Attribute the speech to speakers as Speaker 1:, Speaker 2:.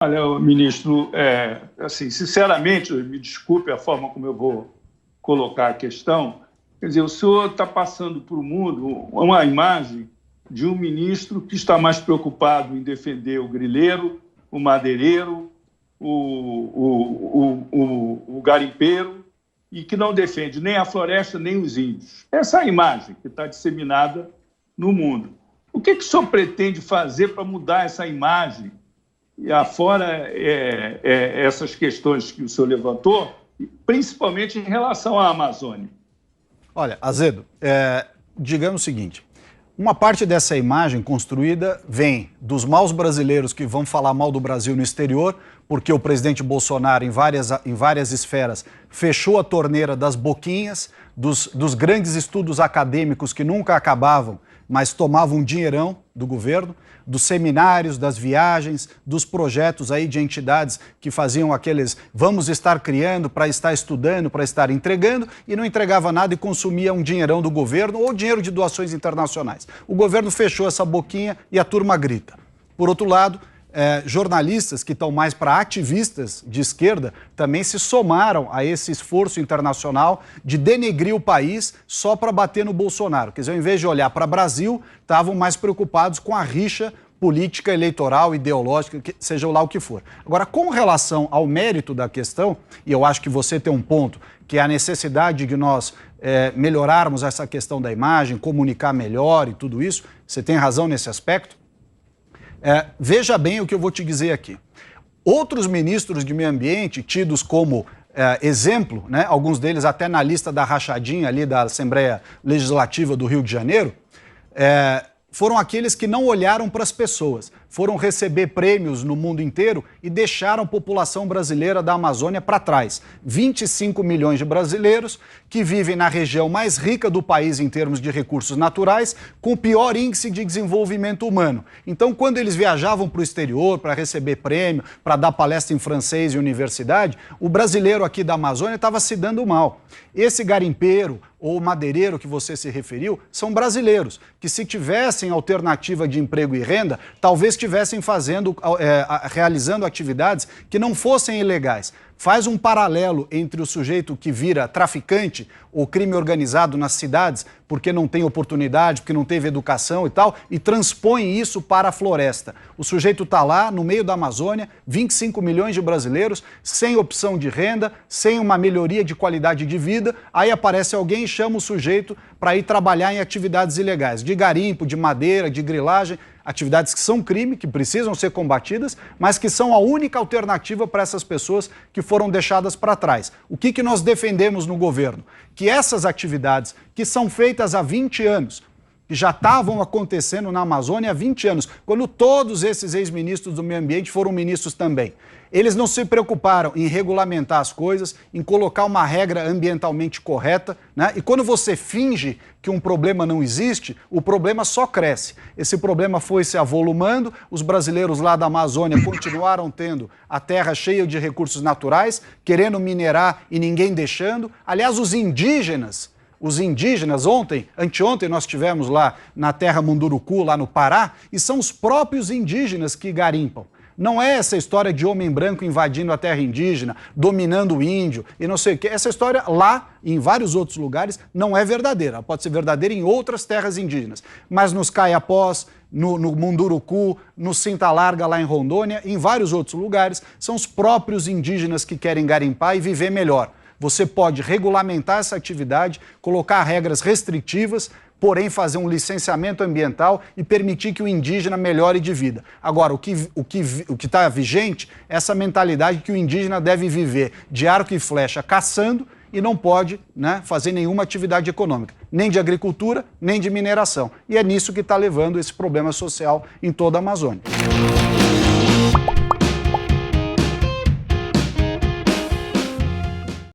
Speaker 1: Olha, ministro, assim, sinceramente, me desculpe a forma como eu vou colocar a questão, quer dizer, o senhor está passando para o mundo uma imagem de um ministro que está mais preocupado em defender o grileiro, o madeireiro, o garimpeiro, e que não defende nem a floresta nem os índios. Essa é a imagem que está disseminada no mundo. O que o senhor pretende fazer para mudar essa imagem? E afora essas questões que o senhor levantou, principalmente em relação à Amazônia.
Speaker 2: Olha, Azedo, digamos o seguinte, uma parte dessa imagem construída vem dos maus brasileiros que vão falar mal do Brasil no exterior, porque o presidente Bolsonaro, em várias esferas, fechou a torneira das boquinhas, dos grandes estudos acadêmicos que nunca acabavam, mas tomavam um dinheirão do governo, dos seminários, das viagens, dos projetos aí de entidades que faziam aqueles vamos estar criando para estar estudando, para estar entregando, e não entregava nada e consumia um dinheirão do governo ou dinheiro de doações internacionais. O governo fechou essa boquinha e a turma grita. Por outro lado, jornalistas que estão mais para ativistas de esquerda também se somaram a esse esforço internacional de denegrir o país só para bater no Bolsonaro. Quer dizer, ao invés de olhar para o Brasil, estavam mais preocupados com a rixa política, eleitoral, ideológica, seja lá o que for. Agora, com relação ao mérito da questão, e eu acho que você tem um ponto, que é a necessidade de nós melhorarmos essa questão da imagem, comunicar melhor e tudo isso, você tem razão nesse aspecto. Veja bem o que eu vou te dizer aqui. Outros ministros de meio ambiente, tidos como exemplo, né, alguns deles até na lista da rachadinha ali da Assembleia Legislativa do Rio de Janeiro, foram aqueles que não olharam para as pessoas, foram receber prêmios no mundo inteiro e deixaram a população brasileira da Amazônia para trás. 25 milhões de brasileiros que vivem na região mais rica do país em termos de recursos naturais, com o pior índice de desenvolvimento humano. Então, quando eles viajavam para o exterior para receber prêmio, para dar palestra em francês e universidade, o brasileiro aqui da Amazônia estava se dando mal. Esse garimpeiro ou madeireiro que você se referiu, são brasileiros, que se tivessem alternativa de emprego e renda, talvez estivessem realizando atividades que não fossem ilegais. Faz um paralelo entre o sujeito que vira traficante ou crime organizado nas cidades porque não tem oportunidade, porque não teve educação e tal, e transpõe isso para a floresta. O sujeito está lá, no meio da Amazônia, 25 milhões de brasileiros, sem opção de renda, sem uma melhoria de qualidade de vida, aí aparece alguém e chama o sujeito para ir trabalhar em atividades ilegais, de garimpo, de madeira, de grilagem, atividades que são crime, que precisam ser combatidas, mas que são a única alternativa para essas pessoas que foram deixadas para trás. O que nós defendemos no governo? Que essas atividades que são feitas há 20 anos, que já estavam acontecendo na Amazônia há 20 anos, quando todos esses ex-ministros do meio ambiente foram ministros também. Eles não se preocuparam em regulamentar as coisas, em colocar uma regra ambientalmente correta, né? E quando você finge que um problema não existe, o problema só cresce. Esse problema foi se avolumando, os brasileiros lá da Amazônia continuaram tendo a terra cheia de recursos naturais, querendo minerar e ninguém deixando. Aliás, os indígenas, anteontem nós estivemos lá na terra Munduruku, lá no Pará, e são os próprios indígenas que garimpam. Não é essa história de homem branco invadindo a terra indígena, dominando o índio e não sei o quê. Essa história lá, em vários outros lugares, não é verdadeira. Ela pode ser verdadeira em outras terras indígenas. Mas nos Caiapós, no Munduruku, no Cinta Larga, lá em Rondônia, em vários outros lugares, são os próprios indígenas que querem garimpar e viver melhor. Você pode regulamentar essa atividade, colocar regras restritivas, porém fazer um licenciamento ambiental e permitir que o indígena melhore de vida. Agora, o que está vigente é essa mentalidade que o indígena deve viver de arco e flecha caçando e não pode, né, fazer nenhuma atividade econômica, nem de agricultura, nem de mineração. E é nisso que está levando esse problema social em toda a Amazônia.